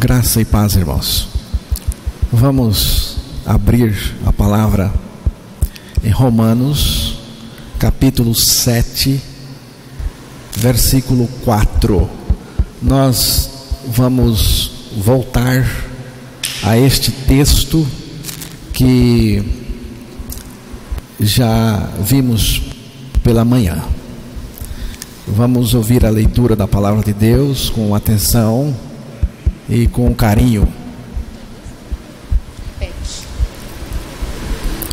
Graça e paz, irmãos. Vamos abrir a palavra em Romanos, capítulo 7, versículo 4. Nós vamos voltar a este texto que já vimos pela manhã. Vamos ouvir a leitura da palavra de Deus com atenção e com carinho.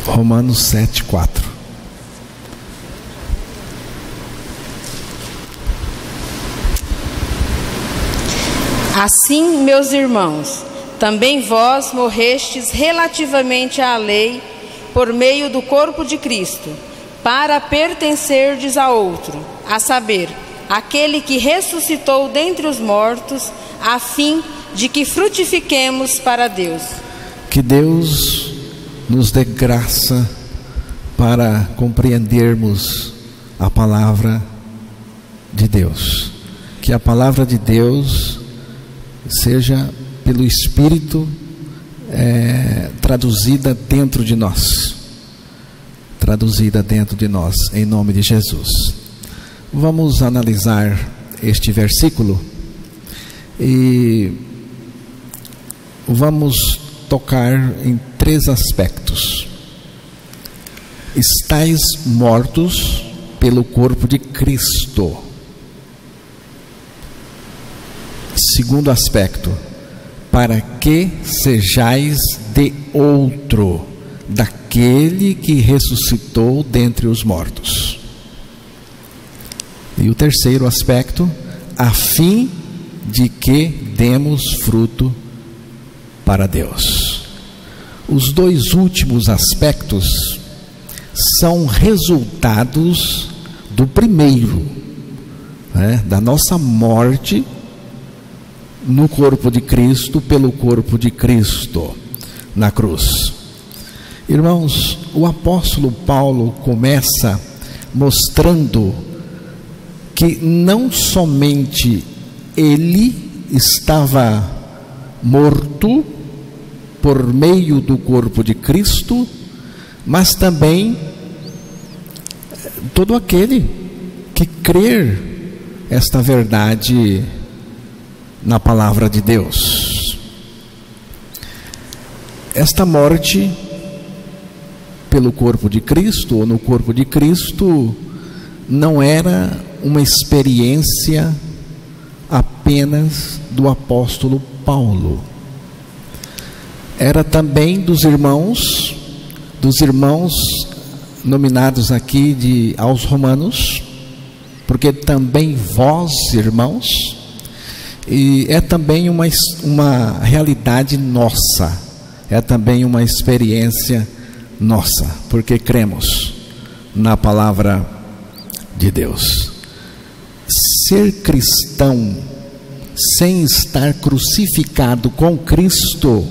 Romanos 7, 4. Assim, meus irmãos, também vós morrestes relativamente à lei por meio do corpo de Cristo, para pertencerdes a outro, a saber, aquele que ressuscitou dentre os mortos, a fim de que frutifiquemos para Deus. Que Deus nos dê graça para compreendermos a palavra de Deus. Que a palavra de Deus seja pelo Espírito traduzida dentro de nós. Traduzida dentro de nós, em nome de Jesus. Vamos analisar este versículo e vamos tocar em 3 aspectos. Estais mortos pelo corpo de Cristo. Segundo aspecto, para que sejais de outro, daquele que ressuscitou dentre os mortos. E o terceiro aspecto, a fim de que demos fruto para Deus. Os 2 últimos aspectos são resultados do primeiro, da nossa morte no corpo de Cristo, pelo corpo de Cristo na cruz. Irmãos, o apóstolo Paulo começa mostrando que não somente ele estava morto por meio do corpo de Cristo, mas também todo aquele que crer esta verdade na palavra de Deus. Esta morte pelo corpo de Cristo, ou no corpo de Cristo, não era uma experiência apenas do apóstolo Paulo. Era também dos irmãos nominados aqui aos Romanos, porque também vós, irmãos, e é também uma realidade nossa, é também uma experiência nossa, porque cremos na palavra de Deus. Ser cristão sem estar crucificado com Cristo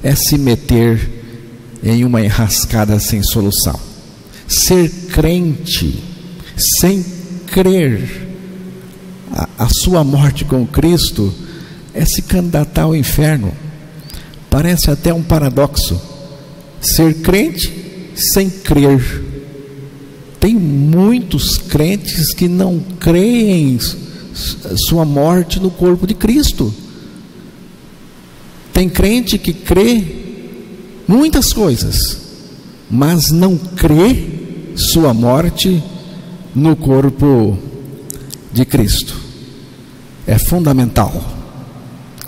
é se meter em uma enrascada sem solução. Ser crente sem crer a sua morte com Cristo é se candidatar ao inferno. Parece até um paradoxo. Ser crente sem crer. Tem muitos crentes que não creem sua morte no corpo de Cristo. Tem crente que crê muitas coisas, mas não crê sua morte no corpo de Cristo. É fundamental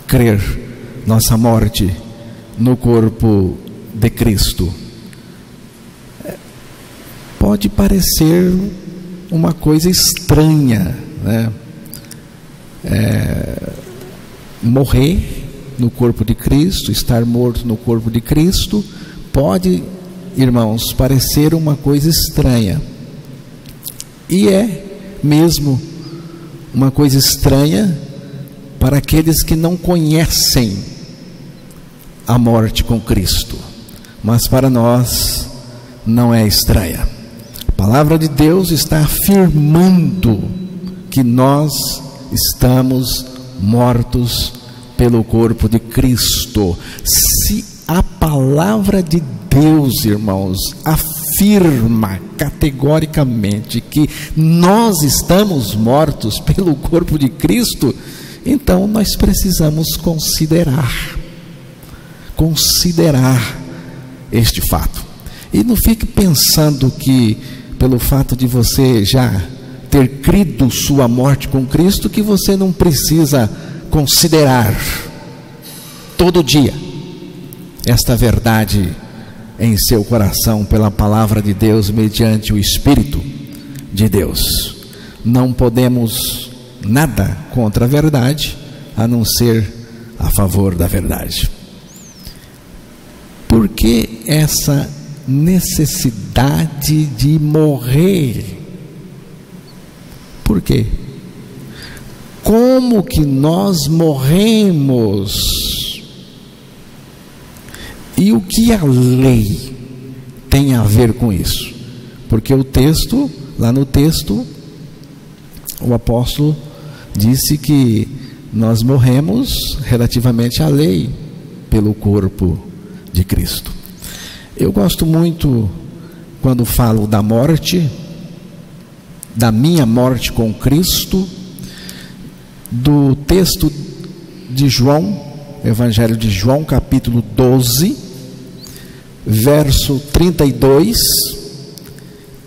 crer nossa morte no corpo de Cristo. Pode parecer uma coisa estranha, morrer no corpo de Cristo, estar morto no corpo de Cristo, pode, irmãos, parecer uma coisa estranha. E é mesmo uma coisa estranha para aqueles que não conhecem a morte com Cristo. Mas para nós não é estranha. A palavra de Deus está afirmando que nós estamos mortos pelo corpo de Cristo. Se a palavra de Deus, irmãos, afirma categoricamente que nós estamos mortos pelo corpo de Cristo, então nós precisamos considerar este fato. E não fique pensando que pelo fato de você já ter crido sua morte com Cristo, que você não precisa considerar todo dia esta verdade em seu coração pela palavra de Deus, mediante o Espírito de Deus. Não podemos nada contra a verdade, a não ser a favor da verdade. Por que essa necessidade de morrer? Por quê? Como que nós morremos? E o que a lei tem a ver com isso? Porque o texto, lá no texto, o apóstolo disse que nós morremos relativamente à lei pelo corpo de Cristo. Eu gosto muito quando falo da morte, da minha morte com Cristo, do texto de João, Evangelho de João, capítulo 12, verso 32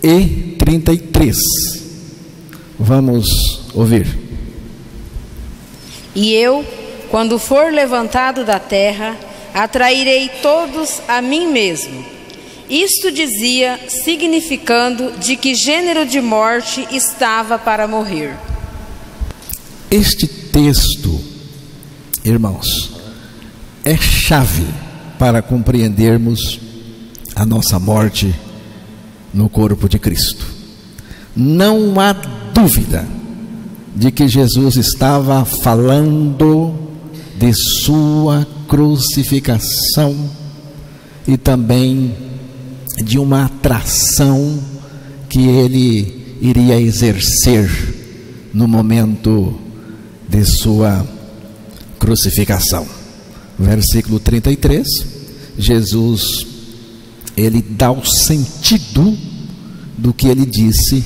e 33. Vamos ouvir. E eu, quando for levantado da terra, atrairei todos a mim mesmo. Isto dizia, significando de que gênero de morte estava para morrer. Este texto, irmãos, é chave para compreendermos a nossa morte no corpo de Cristo. Não há dúvida de que Jesus estava falando de sua crucificação e também de uma atração que ele iria exercer no momento de sua crucificação. Versículo 33, Jesus, ele dá o sentido do que ele disse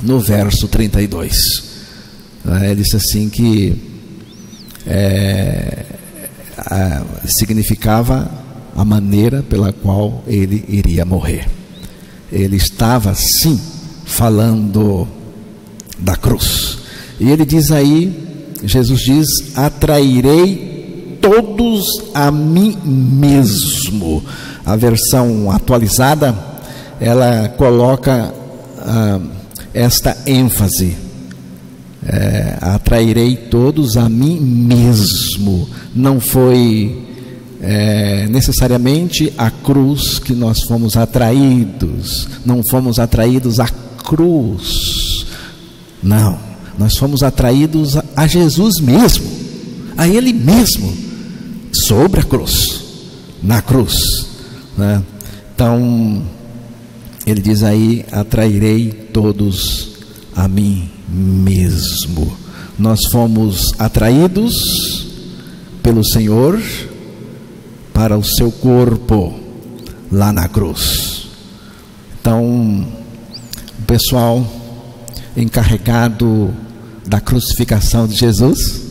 no verso 32. Ele disse assim que significava a maneira pela qual ele iria morrer. Ele estava sim falando da cruz. E ele diz aí, Jesus diz: atrairei todos a mim mesmo. A versão atualizada, ela coloca esta ênfase: atrairei todos a mim mesmo. Não foi necessariamente a cruz que nós fomos atraídos, não fomos atraídos à cruz, não, nós fomos atraídos a Jesus mesmo, a Ele mesmo, sobre a cruz, na cruz, né? Então, ele diz aí: atrairei todos a mim mesmo. Nós fomos atraídos pelo Senhor para o seu corpo lá na cruz. Então, o pessoal encarregado da crucificação de Jesus,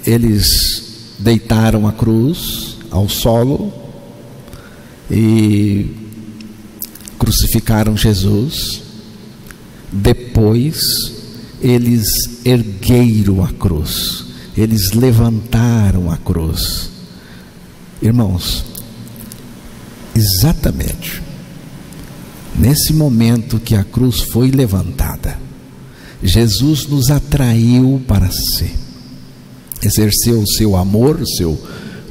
eles deitaram a cruz ao solo e crucificaram Jesus. Depois eles ergueram a cruz, eles levantaram a cruz. Irmãos, exatamente nesse momento que a cruz foi levantada, Jesus nos atraiu para si, exerceu o seu amor,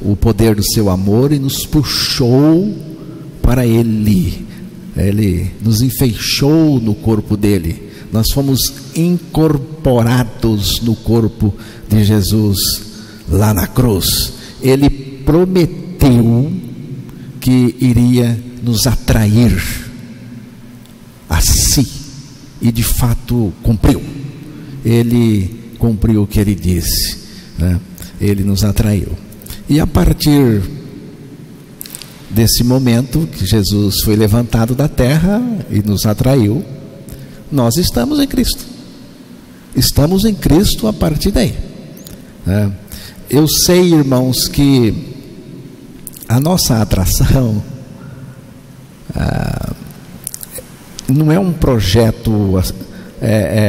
o poder do seu amor, e nos puxou para Ele. Ele nos enfeixou no corpo dele. Nós fomos incorporados no corpo de Jesus lá na cruz. Ele prometeu que iria nos atrair a si, e de fato cumpriu. Ele cumpriu o que ele disse, né? Ele nos atraiu. E a partir desse momento que Jesus foi levantado da terra e nos atraiu, nós estamos em Cristo. Estamos em Cristo a partir daí. Eu sei, irmãos, que a nossa atração não é um projeto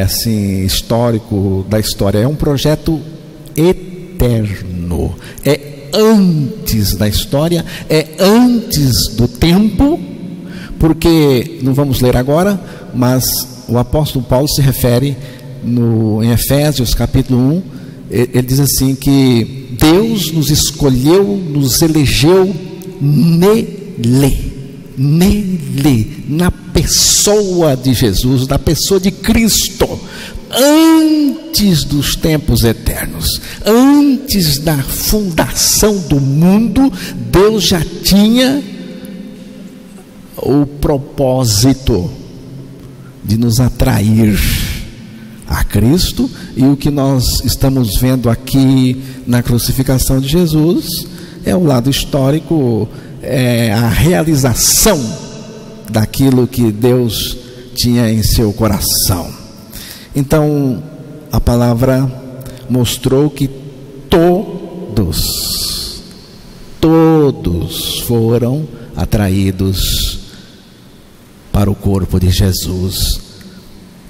assim, histórico da história, é um projeto eterno, é antes da história, é antes do tempo, porque, não vamos ler agora, mas o apóstolo Paulo se refere em Efésios capítulo 1, ele diz assim que Deus nos escolheu, nos elegeu nele, na pessoa de Jesus, na pessoa de Cristo, antes dos tempos eternos, antes da fundação do mundo. Deus já tinha o propósito de nos atrair a Cristo, e o que nós estamos vendo aqui na crucificação de Jesus é o lado histórico, é a realização daquilo que Deus tinha em seu coração. Então a palavra mostrou que todos foram atraídos para o corpo de Jesus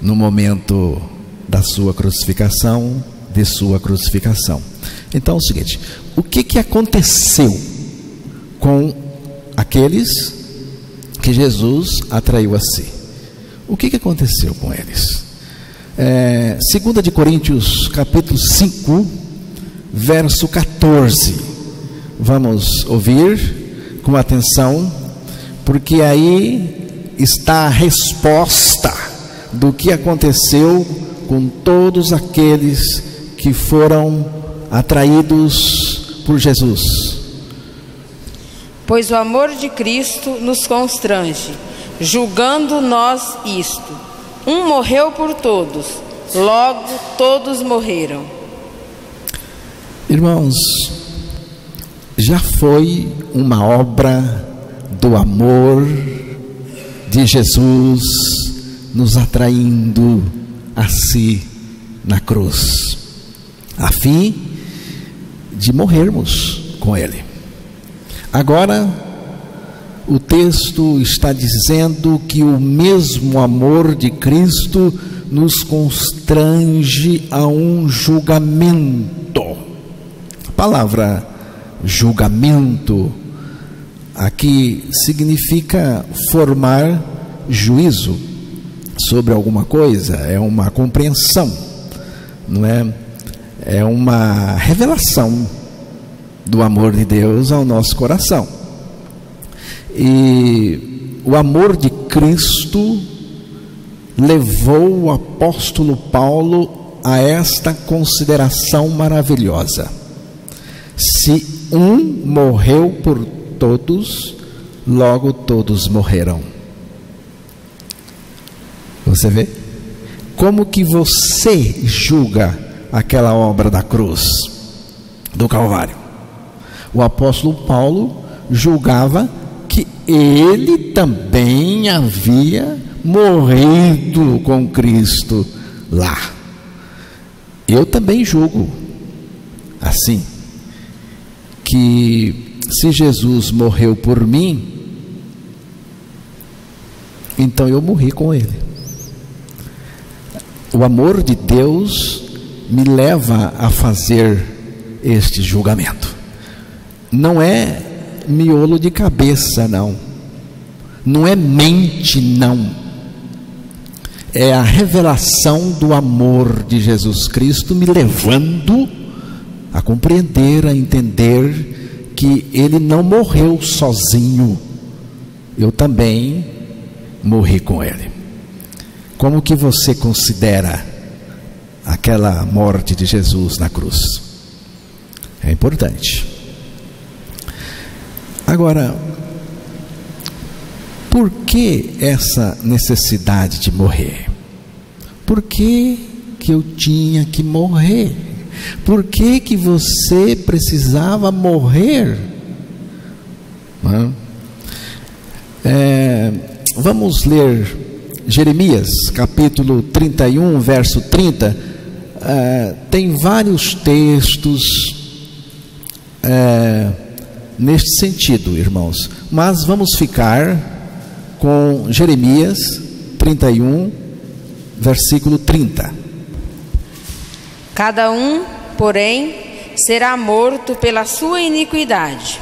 no momento da sua crucificação, de sua crucificação. Então é o seguinte: o que aconteceu com aqueles que Jesus atraiu a si? O que aconteceu com eles? 2 de Coríntios capítulo 5, verso 14. Vamos ouvir com atenção, porque aí está a resposta do que aconteceu com todos aqueles que foram atraídos por Jesus. Pois o amor de Cristo nos constrange, julgando nós isto: um morreu por todos, logo todos morreram. Irmãos, já foi uma obra do amor de Jesus nos atraindo a si na cruz, a fim de morrermos com Ele. Agora o texto está dizendo que o mesmo amor de Cristo nos constrange a um julgamento. A palavra julgamento aqui significa formar juízo sobre alguma coisa, é uma compreensão, não é? É uma revelação do amor de Deus ao nosso coração. E o amor de Cristo levou o apóstolo Paulo a esta consideração maravilhosa: se um morreu por todos, logo todos morreram. Você vê? Como que você julga aquela obra da cruz, do Calvário? O apóstolo Paulo julgava que ele também havia morrido com Cristo lá. Eu também julgo assim, que se Jesus morreu por mim, então eu morri com Ele. O amor de Deus me leva a fazer este julgamento. Não é miolo de cabeça, não é mente, não. É a revelação do amor de Jesus Cristo me levando a compreender, a entender que Ele não morreu sozinho, eu também morri com Ele. Como que você considera aquela morte de Jesus na cruz? É importante. Agora, por que essa necessidade de morrer? Por que eu tinha que morrer? Por que que você precisava morrer? Vamos ler Jeremias, capítulo 31, verso 30. Tem vários textos neste sentido, irmãos, mas vamos ficar com Jeremias 31, versículo 30. Cada um, porém, será morto pela sua iniquidade.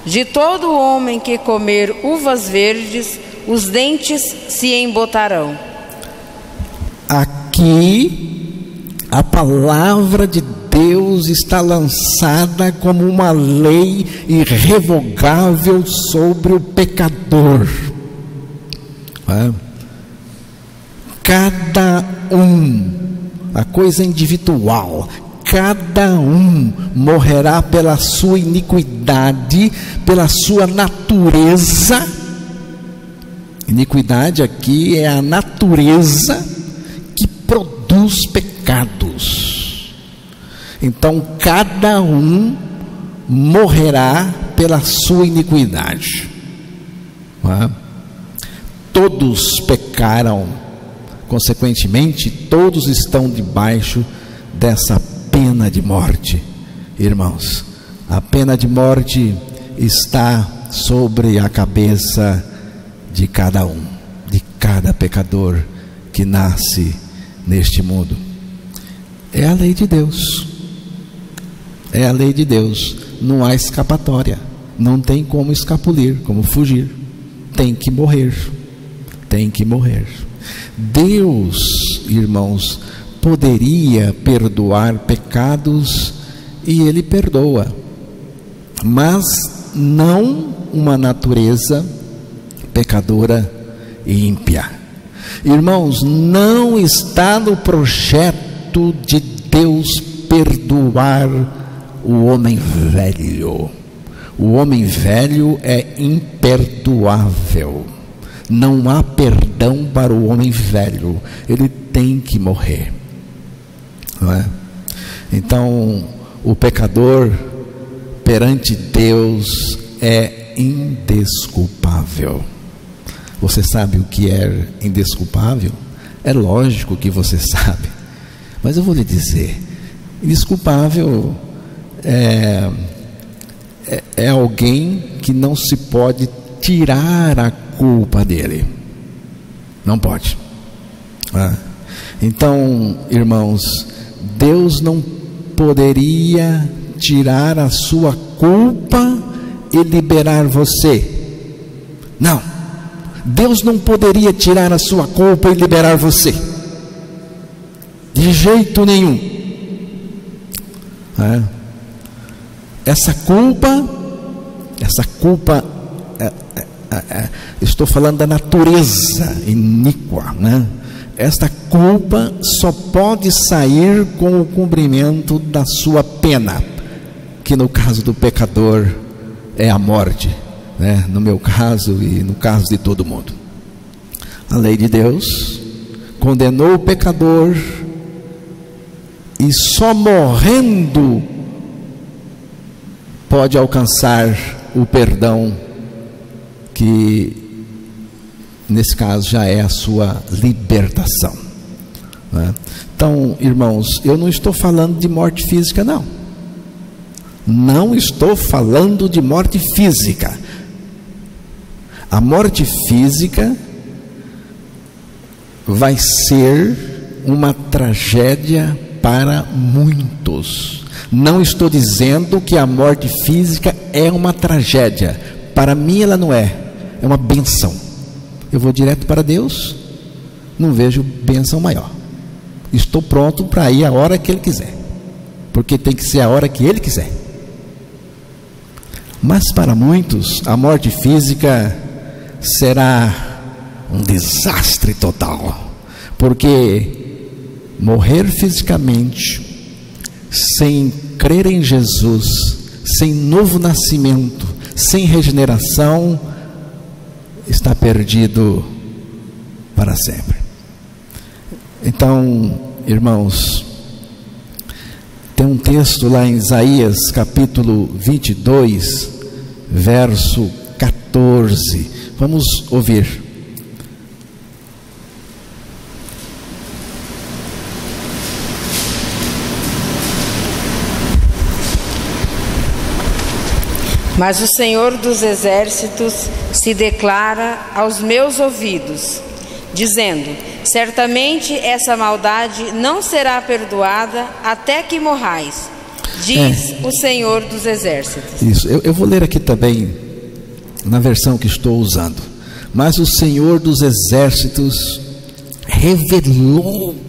De todo homem que comer uvas verdes, os dentes se embotarão. Aqui, a palavra de Deus está lançada como uma lei irrevogável sobre o pecador. Cada um, a coisa individual, cada um morrerá pela sua iniquidade, pela sua natureza. Iniquidade aqui é a natureza que produz pecados. Então cada um morrerá pela sua iniquidade. Todos pecaram, consequentemente todos estão debaixo dessa pena de morte. Irmãos, a pena de morte está sobre a cabeça de cada um, de cada pecador que nasce neste mundo. É a lei de Deus, é a lei de Deus, não há escapatória, não tem como escapulir, como fugir, tem que morrer, tem que morrer. Deus, irmãos, poderia perdoar pecados, e Ele perdoa, mas não uma natureza pecadora e ímpia. Irmãos, não está no projeto de Deus perdoar o homem velho. O homem velho é imperdoável. Não há perdão para o homem velho. Ele tem que morrer, não é? Então, o pecador perante Deus é indesculpável. Você sabe o que é indesculpável? É lógico que você sabe, mas eu vou lhe dizer: indesculpável é alguém que não se pode tirar a culpa dele. Não pode. Então, irmãos, Deus não poderia tirar a sua culpa e liberar você. Não, Deus não poderia tirar a sua culpa e liberar você, de jeito nenhum. Essa culpa, estou falando da natureza iníqua, né? Esta culpa só pode sair com o cumprimento da sua pena, que no caso do pecador é a morte, né? No meu caso e no caso de todo mundo. A lei de Deus condenou o pecador, e só morrendo pode alcançar o perdão, que nesse caso já é a sua libertação, né? Então, irmãos, eu não estou falando de morte física, não estou falando de morte física. A morte física vai ser uma tragédia para muitos. Não estou dizendo que a morte física é uma tragédia. Para mim ela não é, é uma bênção. Eu vou direto para Deus, não vejo bênção maior. Estou pronto para ir a hora que Ele quiser, porque tem que ser a hora que Ele quiser. Mas para muitos a morte física será um desastre total, porque morrer fisicamente sem crer em Jesus, sem novo nascimento, sem regeneração, está perdido para sempre. Então, irmãos, Tem um texto lá em Isaías capítulo 22, verso 14. Vamos ouvir. Mas o Senhor dos Exércitos se declara aos meus ouvidos, dizendo: certamente essa maldade não será perdoada até que morrais, diz o Senhor dos Exércitos. Isso, eu vou ler aqui também, na versão que estou usando. Mas o Senhor dos Exércitos revelou-se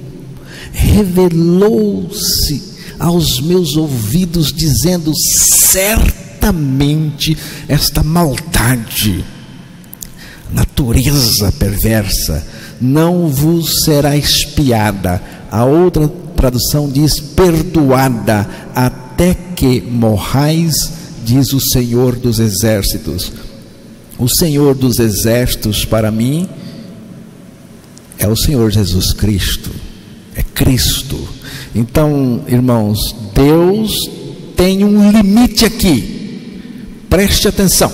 aos meus ouvidos, dizendo: certamente esta maldade, natureza perversa, não vos será expiada. A outra tradução diz perdoada, até que morrais, diz o Senhor dos Exércitos. O Senhor dos Exércitos para mim é o Senhor Jesus Cristo, é Cristo. Então, irmãos, Deus tem um limite aqui. Preste atenção.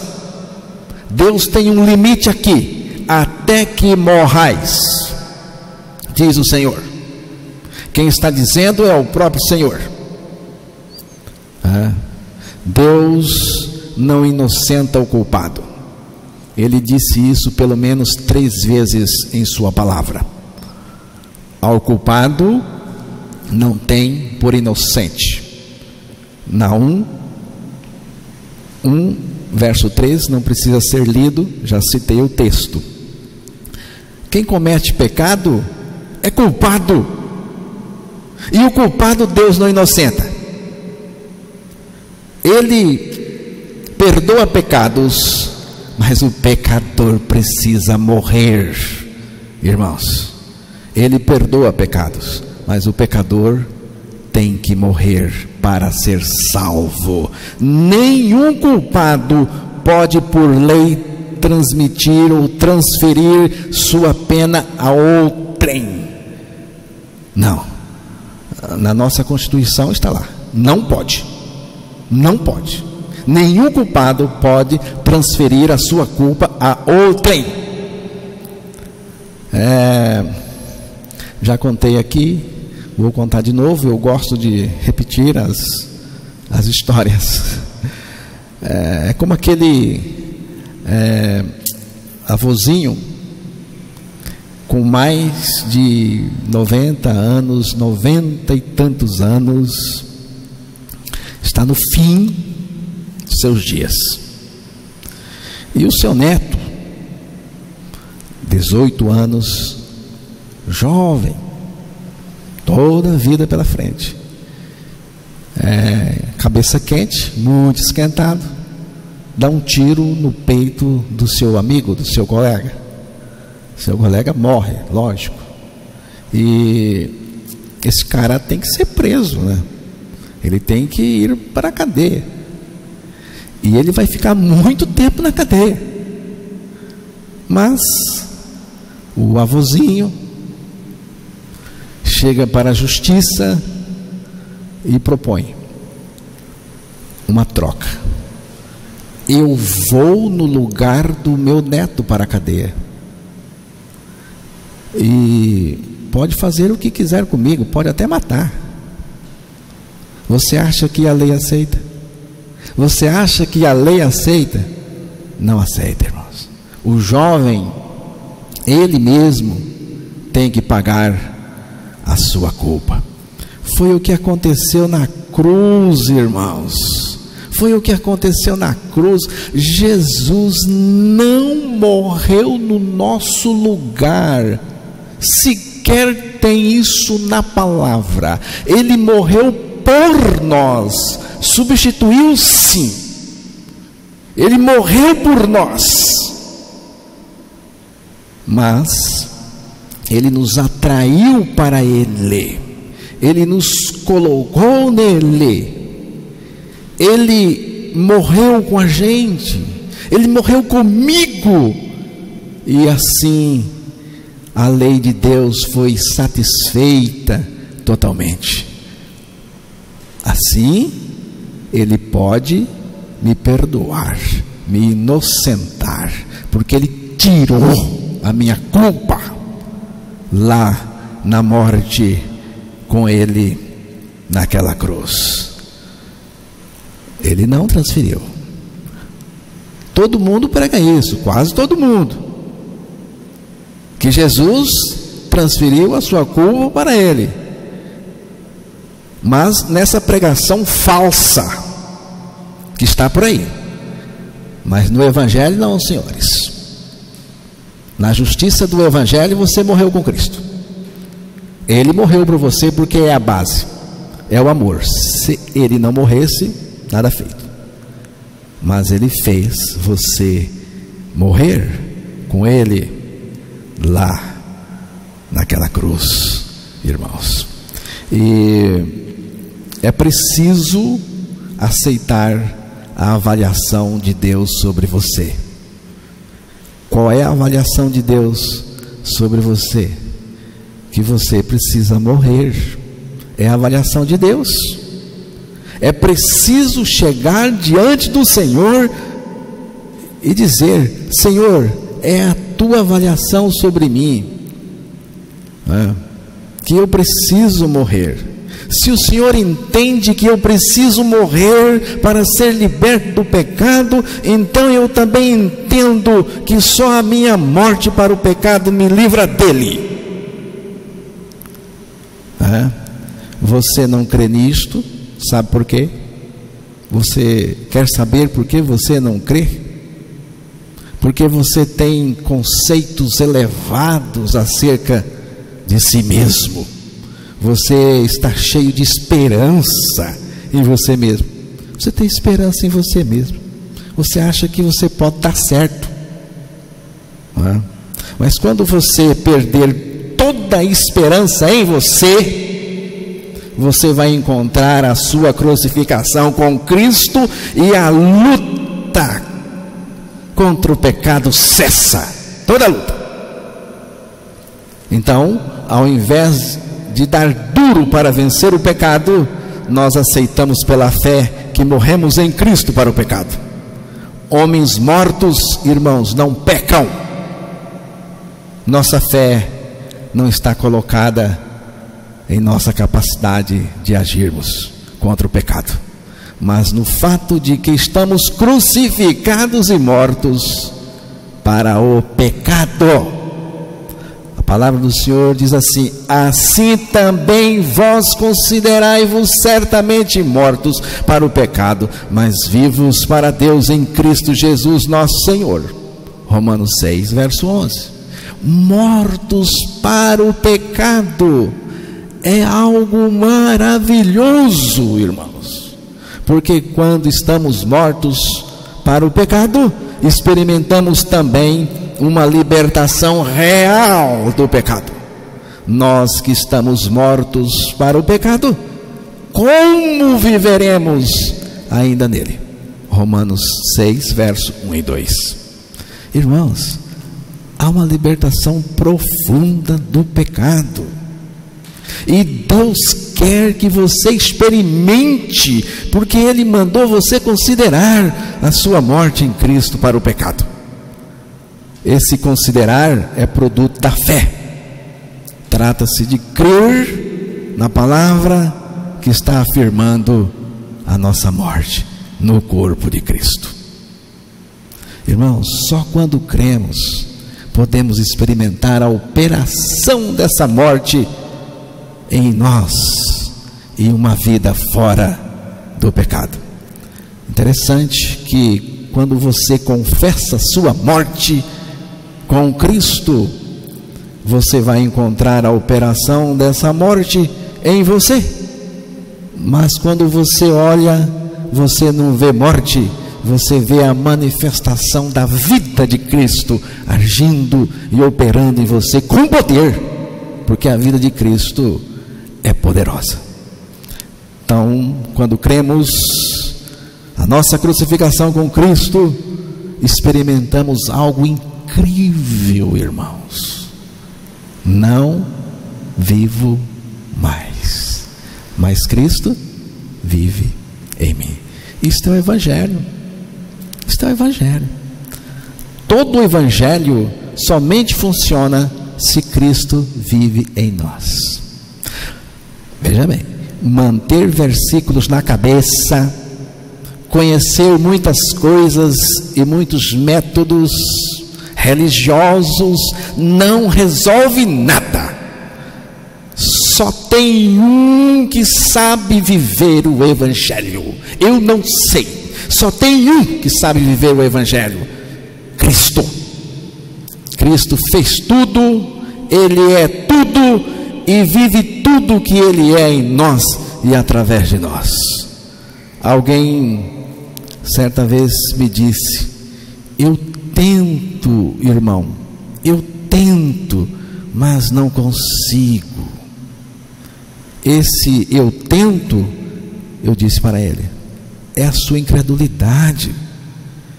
Deus tem um limite aqui. Até que morrais, diz o Senhor. Quem está dizendo é o próprio Senhor. Deus não inocenta o culpado. Ele disse isso pelo menos 3 vezes em sua palavra. Ao culpado não tem por inocente. Naum 1, verso 3, não precisa ser lido, já citei o texto. Quem comete pecado é culpado, e o culpado Deus não inocenta. Ele perdoa pecados, mas o pecador precisa morrer, irmãos. Ele perdoa pecados, mas o pecador tem que morrer para ser salvo. Nenhum culpado pode, por lei, transmitir ou transferir sua pena a outrem. Não. Na nossa Constituição está lá. Não pode. Não pode. Nenhum culpado pode transferir a sua culpa a outrem. Já contei aqui, vou contar de novo. Eu gosto de repetir as histórias. É como aquele avôzinho com mais de 90 anos, 90 e tantos anos, está no fim de seus dias. E o seu neto, 18 anos, jovem, toda a vida pela frente, cabeça quente, muito esquentado, dá um tiro no peito do seu amigo, do seu colega. Seu colega morre, lógico. E esse cara tem que ser preso, né? Ele tem que ir para a cadeia. E ele vai ficar muito tempo na cadeia. Mas o avôzinho chega para a justiça e propõe uma troca. Eu vou no lugar do meu neto para a cadeia. E pode fazer o que quiser comigo, pode até matar. Você acha que a lei aceita? Você acha que a lei aceita? Não aceita, irmãos. O jovem, ele mesmo, tem que pagar a sua culpa. Foi o que aconteceu na cruz, irmãos. Foi o que aconteceu na cruz. Jesus não morreu no nosso lugar. Sequer tem isso na palavra. Ele morreu por nós. Substituiu, sim. Ele morreu por nós. Mas Ele nos atraiu para Ele. Ele nos colocou nele. Ele morreu com a gente. Ele morreu comigo. E assim a lei de Deus foi satisfeita totalmente. Assim, Ele pode me perdoar, me inocentar, porque Ele tirou a minha culpa lá na morte com Ele naquela cruz. Ele não transferiu. Todo mundo prega isso, quase todo mundo, que Jesus transferiu a sua culpa para Ele. Mas nessa pregação falsa que está por aí. Mas no Evangelho não, senhores. Na justiça do Evangelho você morreu com Cristo. Ele morreu por você porque é a base, é o amor. Se Ele não morresse, nada feito. Mas Ele fez você morrer com Ele lá naquela cruz, irmãos. E é preciso aceitar a avaliação de Deus sobre você. Qual é a avaliação de Deus sobre você? Que você precisa morrer. É a avaliação de Deus. É preciso chegar diante do Senhor e dizer: Senhor, é a tua avaliação sobre mim, que eu preciso morrer. Se o Senhor entende que eu preciso morrer para ser liberto do pecado, então eu também entendo que só a minha morte para o pecado me livra dele. Você não crê nisto, sabe por quê? Você quer saber por que você não crê? Porque você tem conceitos elevados acerca de si mesmo. Você está cheio de esperança em você mesmo. Você tem esperança em você mesmo. Você acha que você pode dar certo, mas quando você perder toda a esperança em você, você vai encontrar a sua crucificação com Cristo e a luta contra o pecado cessa. Toda a luta. Então, ao invés de dar duro para vencer o pecado, nós aceitamos pela fé que morremos em Cristo para o pecado. Homens mortos, irmãos, não pecam. Nossa fé não está colocada em nossa capacidade de agirmos contra o pecado, mas no fato de que estamos crucificados e mortos para o pecado. A palavra do Senhor diz assim: assim também vós considerai-vos certamente mortos para o pecado, mas vivos para Deus em Cristo Jesus nosso Senhor. Romanos 6, verso 11. Mortos para o pecado é algo maravilhoso, irmãos, porque quando estamos mortos para o pecado, experimentamos também uma libertação real do pecado. Nós que estamos mortos para o pecado, como viveremos ainda nele? Romanos 6, verso 1 e 2. Irmãos, há uma libertação profunda do pecado, e Deus quer que você experimente, porque Ele mandou você considerar a sua morte em Cristo para o pecado. Esse considerar é produto da fé. Trata-se de crer na palavra que está afirmando a nossa morte no corpo de Cristo. Irmãos, só quando cremos podemos experimentar a operação dessa morte em nós e uma vida fora do pecado. Interessante que quando você confessa sua morte com Cristo, você vai encontrar a operação dessa morte em você. Mas quando você olha, você não vê morte, você vê a manifestação da vida de Cristo agindo e operando em você com poder, porque a vida de Cristo é poderosa. Então, quando cremos a nossa crucificação com Cristo, experimentamos algo incrível, irmãos. Não vivo mais, mas Cristo vive em mim. Isto é o Evangelho. Isto é o Evangelho. Todo o Evangelho somente funciona se Cristo vive em nós. Veja bem, manter versículos na cabeça, conhecer muitas coisas e muitos métodos religiosos não resolve nada. Só tem um que sabe viver o Evangelho. Eu não sei. Só tem um que sabe viver o Evangelho: Cristo. Cristo fez tudo, Ele é tudo e vive tudo que Ele é em nós e através de nós. Alguém certa vez me disse: eu tento, irmão, eu tento, mas não consigo. Esse eu tento, eu disse para ele, é a sua incredulidade.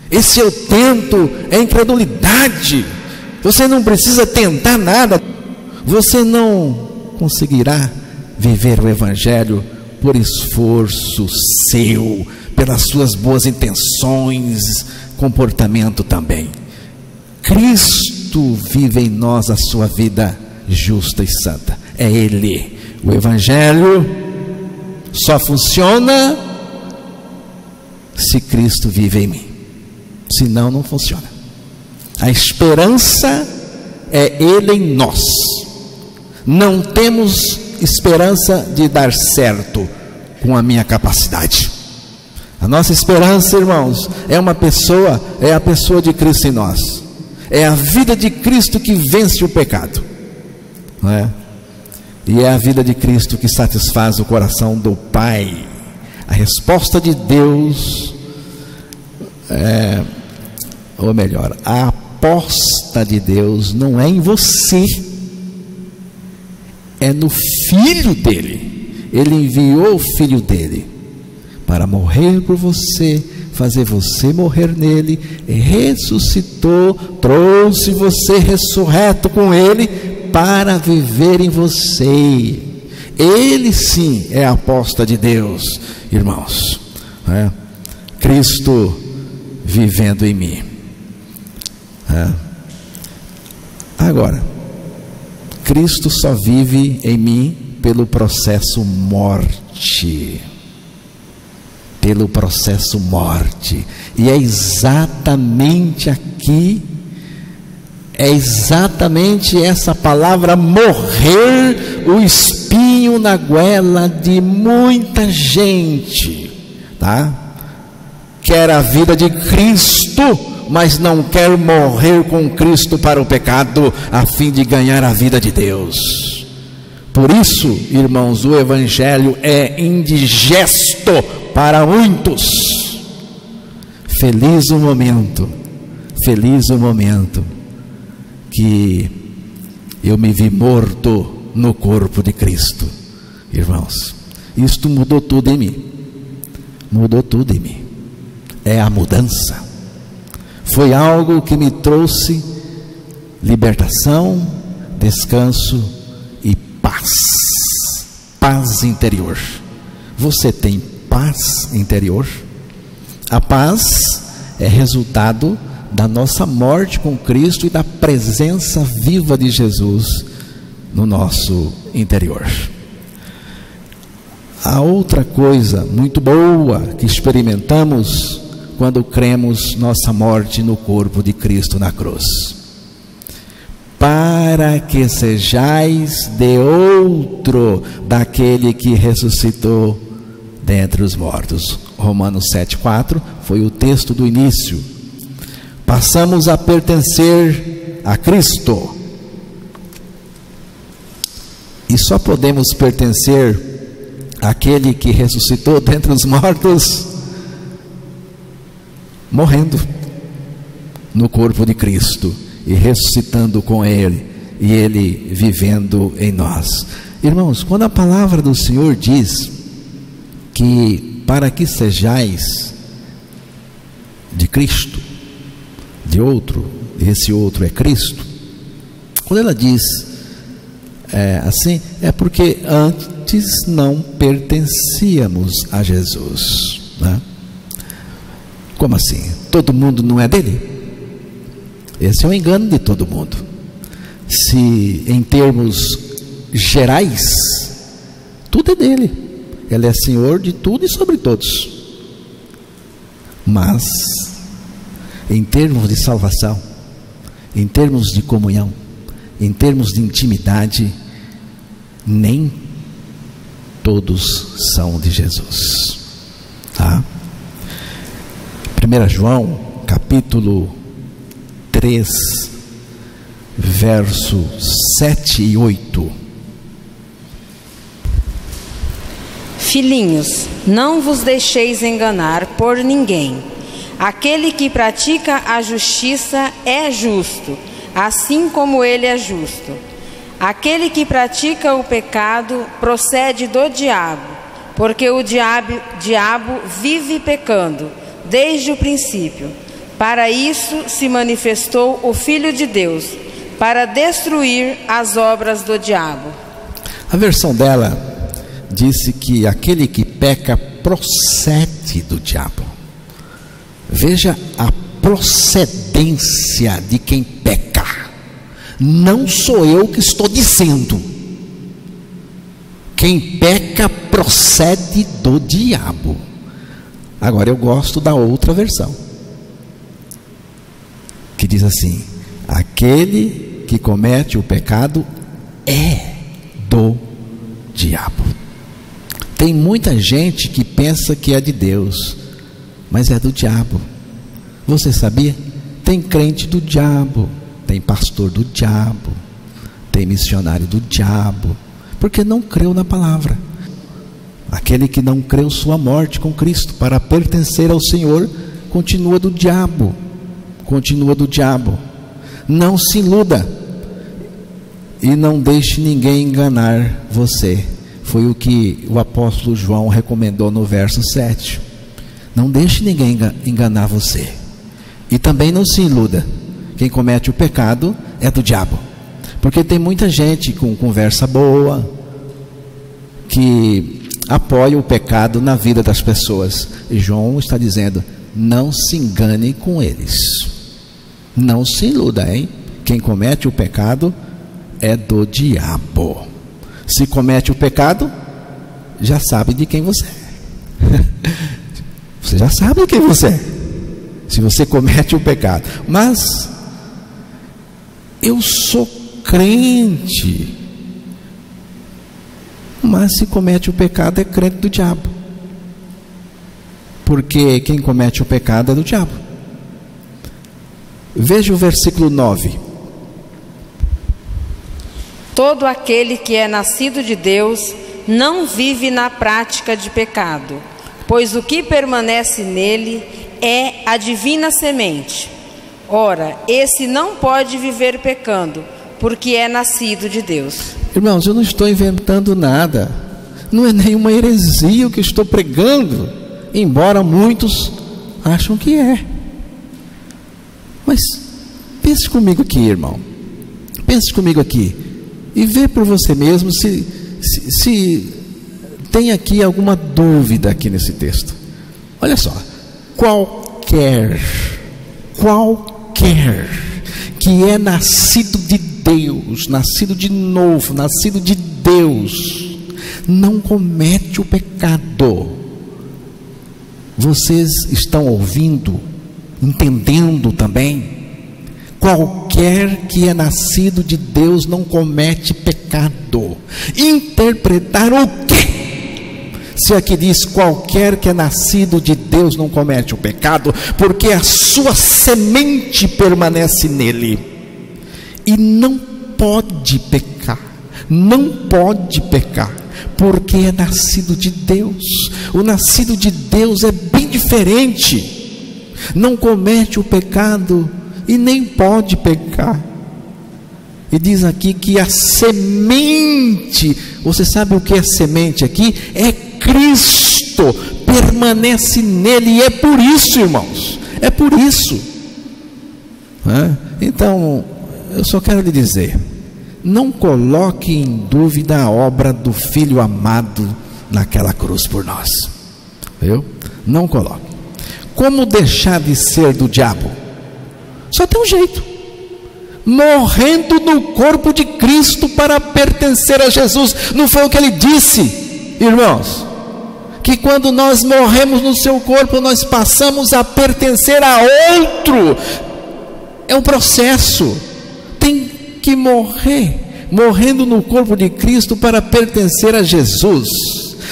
Esse eu tento é incredulidade. Você não precisa tentar nada. Você não conseguirá viver o Evangelho por esforço seu, pelas suas boas intenções, comportamento também. Cristo vive em nós a sua vida justa e santa. É Ele. O Evangelho só funciona se Cristo vive em mim. Senão não funciona. A esperança é Ele em nós. Não temos esperança de dar certo com a minha capacidade. A nossa esperança, irmãos, é uma pessoa, é a pessoa de Cristo em nós. É a vida de Cristo que vence o pecado, não é? E é a vida de Cristo que satisfaz o coração do Pai. A resposta de Deus ou melhor, a aposta de Deus não é em você, é no Filho dele. Ele enviou o Filho dele para morrer por você, fazer você morrer nele, ressuscitou, trouxe você ressurreto com ele para viver em você. Ele sim é a aposta de Deus, irmãos, né? Cristo vivendo em mim. Agora, Cristo só vive em mim pelo processo morte. Pelo processo morte. E é exatamente aqui, é exatamente essa palavra morrer, o espinho na goela de muita gente, tá? Quer a vida de Cristo, mas não quer morrer com Cristo para o pecado, a fim de ganhar a vida de Deus. Por isso, irmãos, o Evangelho é indigesto para muitos. Feliz o momento que eu me vi morto no corpo de Cristo. Irmãos, isto mudou tudo em mim. Mudou tudo em mim. É a mudança. Foi algo que me trouxe libertação, descanso e paz. Paz interior. Você tem paz interior? A paz é resultado da nossa morte com Cristo e da presença viva de Jesus no nosso interior. A outra coisa muito boa que experimentamos quando cremos nossa morte no corpo de Cristo na cruz: para que sejais de outro daquele que ressuscitou dentre os mortos. Romanos 7,4 foi o texto do início. Passamos a pertencer a Cristo, e só podemos pertencer àquele que ressuscitou dentre os mortos morrendo no corpo de Cristo e ressuscitando com Ele, e Ele vivendo em nós. Irmãos, quando a palavra do Senhor diz que para que sejais de Cristo, de outro, esse outro é Cristo, quando ela diz assim, é porque antes não pertencíamos a Jesus, né? Como assim? Todo mundo não é dele? Esse é o engano de todo mundo. Se em termos gerais, tudo é dele, ele é Senhor de tudo e sobre todos. Mas em termos de salvação, em termos de comunhão, em termos de intimidade, nem todos são de Jesus, tá? 1 João capítulo 3, versos 7 e 8. Filhinhos, não vos deixeis enganar por ninguém. Aquele que pratica a justiça é justo, assim como ele é justo. Aquele que pratica o pecado procede do diabo, porque o diabo vive pecando desde o princípio. Para isso se manifestou o Filho de Deus, para destruir as obras do diabo. A versão dela disse que aquele que peca procede do diabo. Veja a procedência de quem peca. Não sou eu que estou dizendo. Quem peca procede do diabo. Agora eu gosto da outra versão, que diz assim: aquele que comete o pecado é do diabo. Tem muita gente que pensa que é de Deus, mas é do diabo. Você sabia? Tem crente do diabo, tem pastor do diabo, tem missionário do diabo, porque não creu na palavra. Aquele que não creu sua morte com Cristo para pertencer ao Senhor, continua do diabo, continua do diabo. Não se iluda e não deixe ninguém enganar você. Foi o que o apóstolo João recomendou no verso 7. Não deixe ninguém enganar você. E também não se iluda. Quem comete o pecado é do diabo. Porque tem muita gente com conversa boa que apoia o pecado na vida das pessoas. E João está dizendo: não se engane com eles. Não se iluda, hein? Quem comete o pecado é do diabo. Se comete o pecado, já sabe de quem você é. Você já sabe de quem você é, se você comete o pecado. Mas eu sou crente. Mas se comete o pecado é crente do diabo, porque quem comete o pecado é do diabo. Veja o versículo 9. Todo aquele que é nascido de Deus não vive na prática de pecado, pois o que permanece nele é a divina semente. Ora, esse não pode viver pecando, porque é nascido de Deus. Irmãos, eu não estou inventando nada. Não é nenhuma heresia o que estou pregando, embora muitos acham que é. Mas pense comigo aqui, irmão. Pense comigo aqui e vê por você mesmo se tem aqui alguma dúvida aqui nesse texto. Olha só: qualquer que é nascido de Deus, nascido de novo, nascido de Deus, não comete o pecado. Vocês estão ouvindo, entendendo também? Qualquer que é nascido de Deus não comete pecado. Interpretar o quê? Se aqui diz qualquer que é nascido de Deus não comete o pecado, porque a sua semente permanece nele. E não pode pecar, não pode pecar, porque é nascido de Deus. O nascido de Deus é bem diferente. Não comete o pecado e nem pode pecar. E diz aqui que a semente, você sabe o que é semente aqui? É Cristo, permanece nele, e é por isso, irmãos, é por isso. Então, eu só quero lhe dizer, não coloque em dúvida a obra do Filho amado naquela cruz por nós. Viu? Não coloque. Como deixar de ser do diabo? Só tem um jeito: morrendo no corpo de Cristo para pertencer a Jesus. Não foi o que ele disse, irmãos? Que quando nós morremos no seu corpo, nós passamos a pertencer a outro. É um processo. Tem que morrer, morrendo no corpo de Cristo para pertencer a Jesus.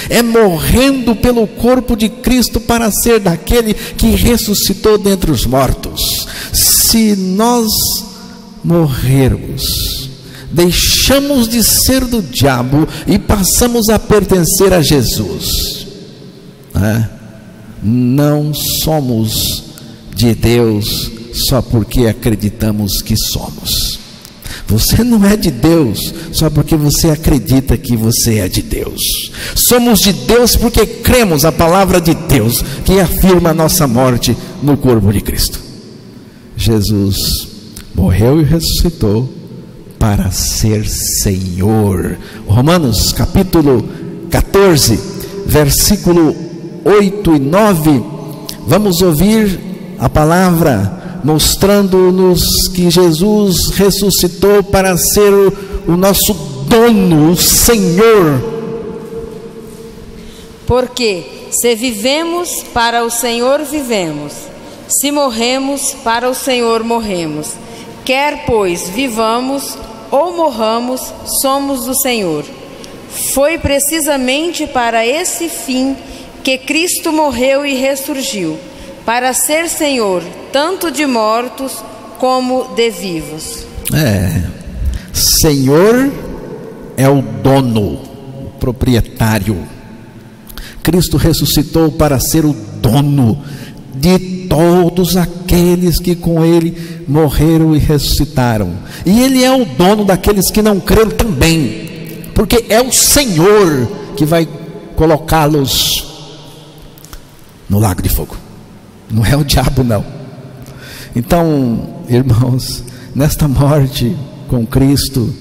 É morrendo pelo corpo de Cristo para ser daquele que ressuscitou dentre os mortos. Se nós morrermos, deixamos de ser do diabo e passamos a pertencer a Jesus, não somos de Deus só porque acreditamos que somos. Você não é de Deus só porque você acredita que você é de Deus. Somos de Deus porque cremos a palavra de Deus, que afirma a nossa morte no corpo de Cristo. Jesus morreu e ressuscitou para ser Senhor. Romanos capítulo 14, versículo 8 e 9. Vamos ouvir a palavra mostrando-nos que Jesus ressuscitou para ser o nosso dono, o Senhor. Porque se vivemos, para o Senhor vivemos; se morremos, para o Senhor morremos. Quer, pois, vivamos ou morramos, somos do Senhor. Foi precisamente para esse fim que Cristo morreu e ressurgiu, para ser Senhor tanto de mortos como de vivos. Senhor é o dono, o proprietário. Cristo ressuscitou para ser o dono de todos aqueles que com Ele morreram e ressuscitaram. E Ele é o dono daqueles que não creram também, porque é o Senhor que vai colocá-los no lago de fogo. Não é o diabo, não. Então, irmãos, nesta morte com Cristo,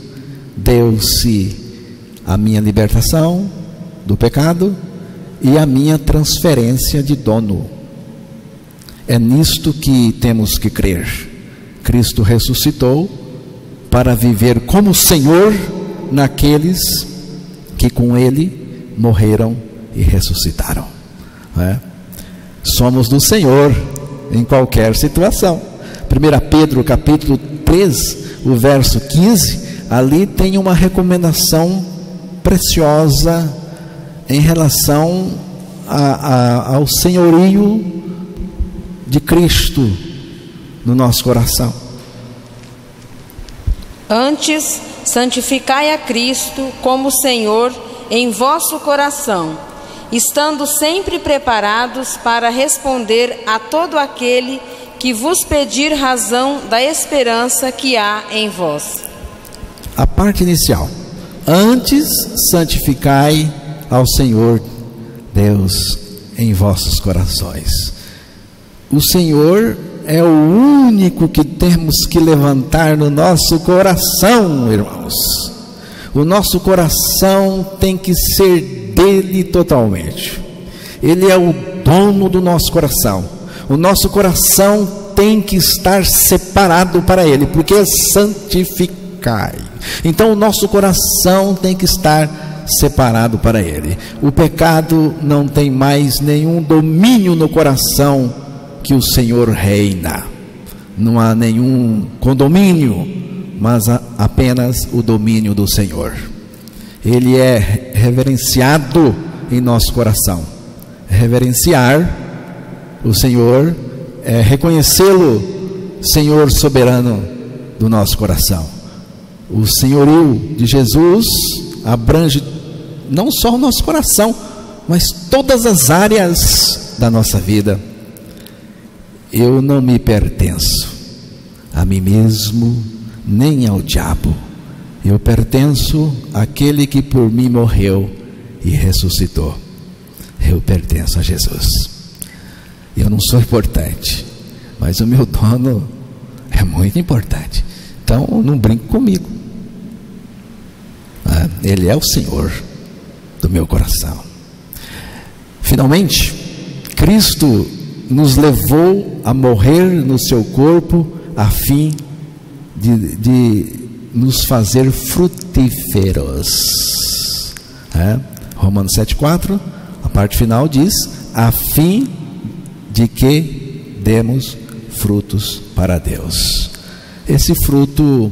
deu-se a minha libertação do pecado e a minha transferência de dono. É nisto que temos que crer. Cristo ressuscitou para viver como Senhor naqueles que com Ele morreram e ressuscitaram. Somos do Senhor em qualquer situação. 1 Pedro capítulo 3, o verso 15, ali tem uma recomendação preciosa em relação ao senhorio de Cristo no nosso coração. Antes, santificai a Cristo como Senhor em vosso coração, estando sempre preparados para responder a todo aquele que vos pedir razão da esperança que há em vós. A parte inicial: antes santificai ao Senhor Deus em vossos corações. O Senhor é o único que temos que levantar no nosso coração, irmãos. O nosso coração tem que ser dele totalmente. Ele é o dono do nosso coração. O nosso coração tem que estar separado para Ele, porque é santificai. Então o nosso coração tem que estar separado para Ele. O pecado não tem mais nenhum domínio no coração, que o Senhor reina. Não há nenhum condomínio, mas apenas o domínio do Senhor. Ele é reverenciado em nosso coração. Reverenciar o Senhor é reconhecê-lo Senhor soberano do nosso coração. O senhorio de Jesus abrange não só o nosso coração, mas todas as áreas da nossa vida. Eu não me pertenço a mim mesmo, nem ao diabo. Eu pertenço àquele que por mim morreu e ressuscitou. Eu pertenço a Jesus. Eu não sou importante, mas o meu dono é muito importante. Então não brinque comigo. Ele é o Senhor do meu coração. Finalmente, Cristo nos levou a morrer no seu corpo a fim de nos fazer frutíferos. Romanos 7,4, a parte final diz: a fim de que demos frutos para Deus. Esse fruto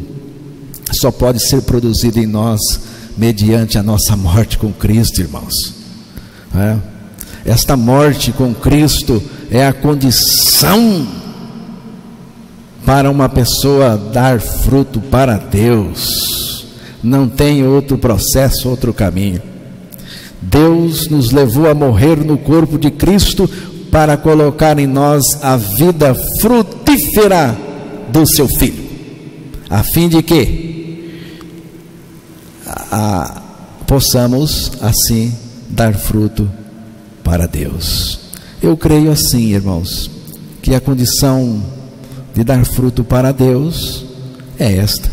só pode ser produzido em nós mediante a nossa morte com Cristo, irmãos. Esta morte com Cristo é a condição para uma pessoa dar fruto para Deus. Não tem outro processo, outro caminho. Deus nos levou a morrer no corpo de Cristo para colocar em nós a vida frutífera do seu Filho, a fim de que possamos assim dar fruto para Deus. Eu creio assim, irmãos, que a condição de dar fruto para Deus é esta: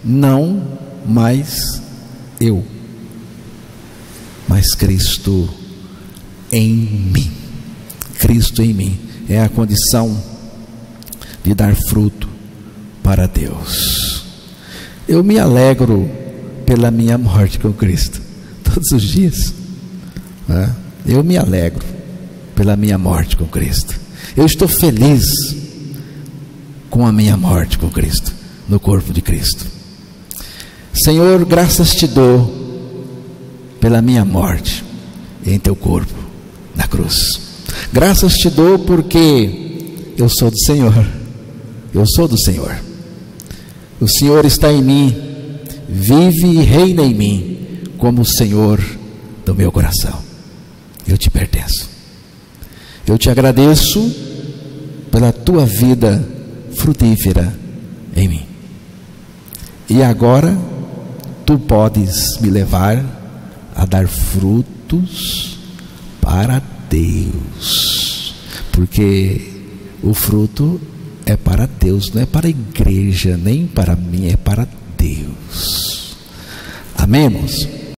não mais eu, mas Cristo em mim. Cristo em mim é a condição de dar fruto para Deus. Eu me alegro pela minha morte com Cristo todos os dias. Eu me alegro pela minha morte com Cristo. Eu estou feliz com a minha morte com Cristo, no corpo de Cristo. Senhor, graças te dou pela minha morte em teu corpo, na cruz. Graças te dou porque eu sou do Senhor. Eu sou do Senhor. O Senhor está em mim, vive e reina em mim como o Senhor do meu coração. Eu te pertenço. Eu te agradeço pela tua vida frutífera em mim. E agora tu podes me levar a dar frutos para Deus, porque o fruto é para Deus, não é para a igreja, nem para mim, é para Deus. Amém, irmãos?